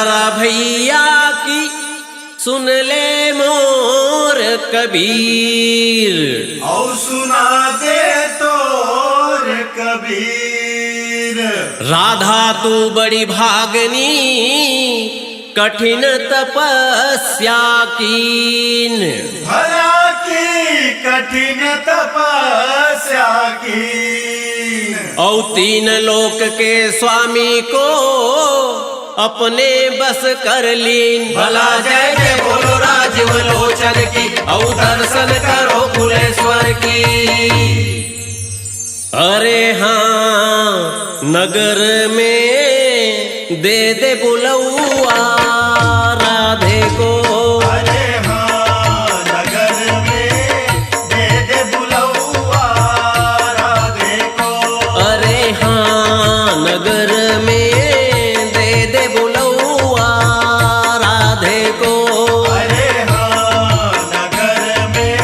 जरा भैया की सुन ले मोर कबीर, और सुना दे तोर कबीर। राधा तू बड़ी भागनी कठिन तपस्या कीन, भला की कठिन तपस्या की। और तीन लोक के स्वामी को अपने बस कर लीन। भला जय जय बोलो राजीव लोचन की, और दर्शन करो कुलेश्वर की। अरे हाँ नगर में दे दे बुलौआ राधे को, अरे हाँ नगर में दे दे बुलौआ राधे को। अरे हाँ नगर में दे दे बुलौआ राधे को। अरे हाँ नगर में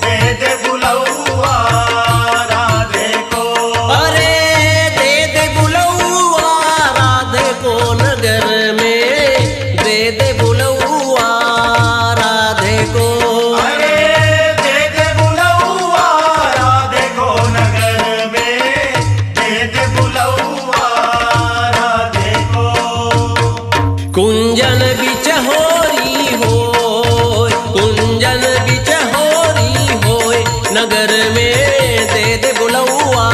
दे दे बुलौआ राधे को। अरे दे दे बुलौआ राधे को, नगर में दे दे बुलौआ राधे को। अरे दे दे बुलौआ राधे को, नगर में दे दे बुलौआ राधे को। कुंजन बिच होरी होय, कुंजन बिच होरी होय, नगर में दे दे बुलौआ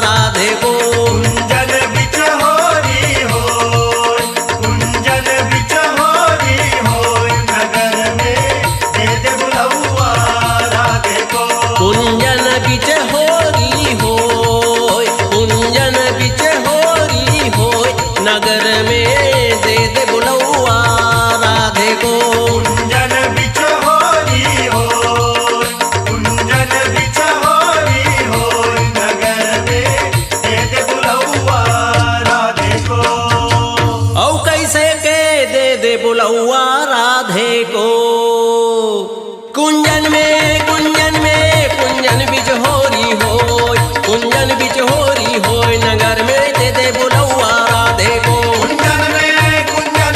राधे को। कुंजन बिच होरी होय, कुंजन बिच होरी होय, नगर में दे दे बुलौआ राधे को। कुंजन बिच होरी होय, कुंजन बिच होरी होय, नगर में दे दे बुलौआ राधे को। कुंजन बिच होरी होय, कुंजन बिच होरी होय, नगर में दे दे बुलौआ राधे को। औ कैसे के दे दे बुलौआ राधे को। कुंजन में कुंजन में कुंजन बिच होरी होय, कुंजन बिच होरी होय, नगर में दे दे बुलौआ राधे को। कुंजन में कुंजन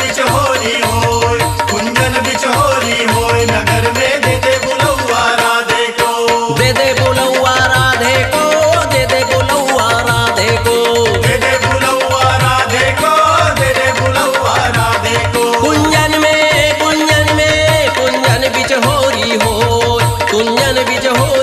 बिच होरी होय, कुंजन बिच होरी होय, नगर में दे दे बुलौआ राधे को। दे दे बुलौआ राधे को, दे दे बुलौआ राधे को। दे दे बुलौआ राधे को, दे दे बुलौआ राधे को। कुंजन में कुंजन बिच होरी होय, कुंजन बिच होरी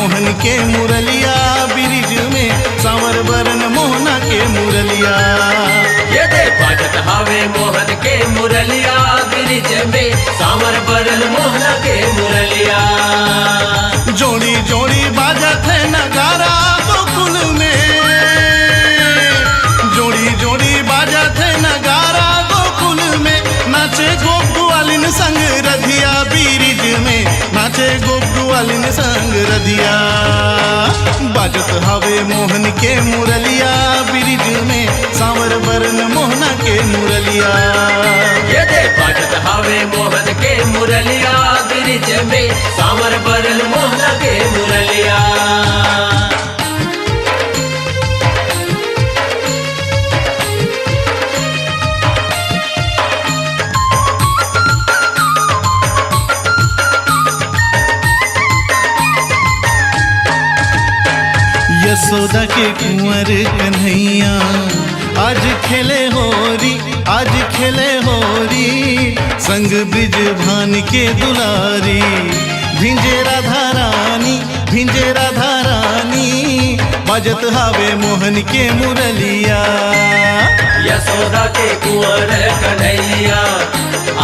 मोहन के मुरलिया ब्रिज में सांवर बरन मोहना के मुरलिया। ये दे बाजत हवे मोहन के मुरलिया ब्रिज में सांवर बरन मोहना के मुरलिया। जोड़ी जोड़ी बाजत है नगारा गोकुल में, जोड़ी जोड़ी बाजत है नगारा गोकुल में, नाचे गोप ग्वालिन संग रधिया ब्रिज में, नाचे गोप ग्वालिन संग रधिया। बाजत हवे मोहन के मुरलिया ब्रिज में सांवर बरन मोहना के मुरलिया। ये दे बाजत हवे मोहन के मुरलिया ब्रिज में सांवर बरन मोहना के मुरलिया। यशोदा के कुंवर कन्हैया आज खेले होरी, आज खेले होरी, संग ब्रिज भान के दुलारी। भिंजे राधा रानी, भिंजे राधा रानी, बाजत हवे मोहन के मुरलिया। यशोदा के कुंवर कन्हैया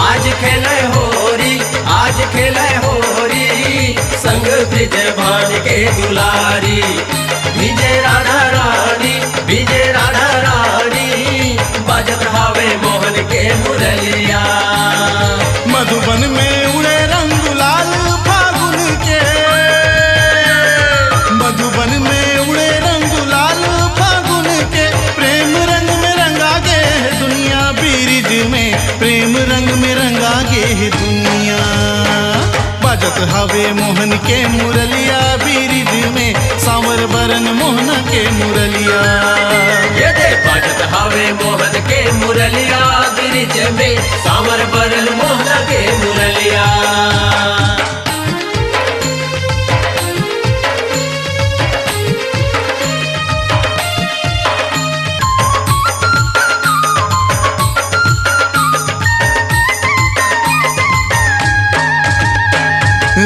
आज खेले होरी, आज खेले होरी, संग ब्रिज भान के दुलारी। विजय राधा रानी, विजय राधा रानी, बाजत हवे मोहन के मुरलिया। मधुबन में उड़े रंग लाल फागुन के, मधुबन में उड़े रंग लाल फागुन के, प्रेम रंग में रंगा गे है दुनिया ब्रिज में, प्रेम रंग में रंगा गे है दुनिया। बाजत हवे मोहन के मुरलिया ब्रिज में सांवर बरन मोहना के मुरलिया। ये दे बाजत हवे मोहन के मुरलिया ब्रिज में सांवर बरन मोहना के मुरलिया।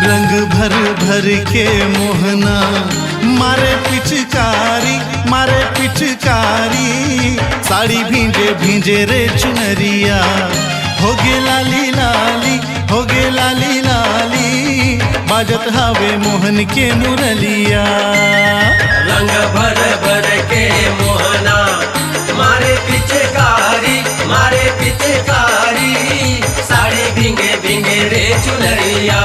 रंग भर भर के मोहना मारे पिचकारी, मारे पिचकारी, साड़ी भींजे भींजे रे चुनरिया। होगे लाली लाली, होगे लाली लाली, बाजत हवे मोहन के मुरलिया। रंग भर भर के मोहना मारे पिचकारी, मारे पिचकारी, साड़ी भींगे भींगे रे चुनरिया।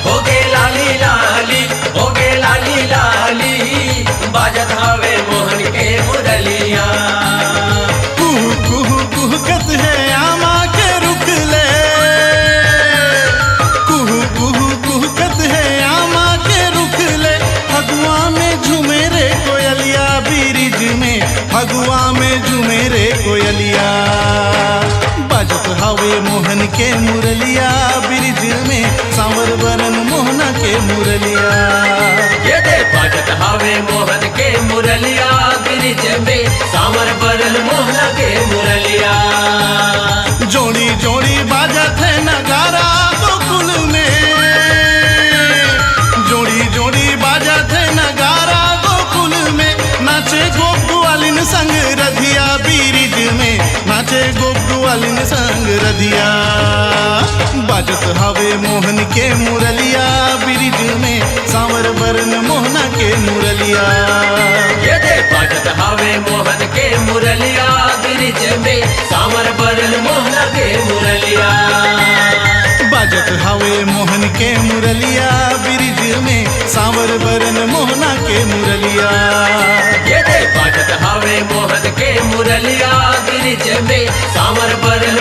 होगे लाली लाली, होगे लाली लाली, बाजत हवे मोहन के मुरलिया। कुहू कुहू कुहकत है आमा के रुख ले, कुहू कुहू कुहकत है आमा के रुख ले, फगुआ में झूमे रे कोयलिया ब्रिज में, फगुआ में झूमे रे कोयलिया। बाजत हवे मोहन के मुरलिया ब्रिज में सांवर बरन मोहना के मुरलिया। ये दे बाजत हवे मोहन के मुरलिया ब्रिज में सांवर बरन मोहना के मुरलिया। जोड़ी जोड़ी बाजत है नगारा गोकुल में, जोड़ी जोड़ी बाजत है नगारा गोकुल में, नाचे गोप ग्वालिन संग रधिया ब्रिज में, नाचे गोप ग्वालिन संग रधिया। बाजत हवे मोहन के मुरलिया ब्रिज में सांवर बरन मोहना के मुरलिया। ये दे बाजत हवे मोहन के मुरलिया ब्रिज में सांवर बरन मोहना के मुरलिया। बाजत हवे मोहन के मुरलिया ब्रिज में सांवर बरन मोहना के मुरलिया। ये दे बाजत हवे मोहन के मुरलिया ब्रिज में सांवर बरन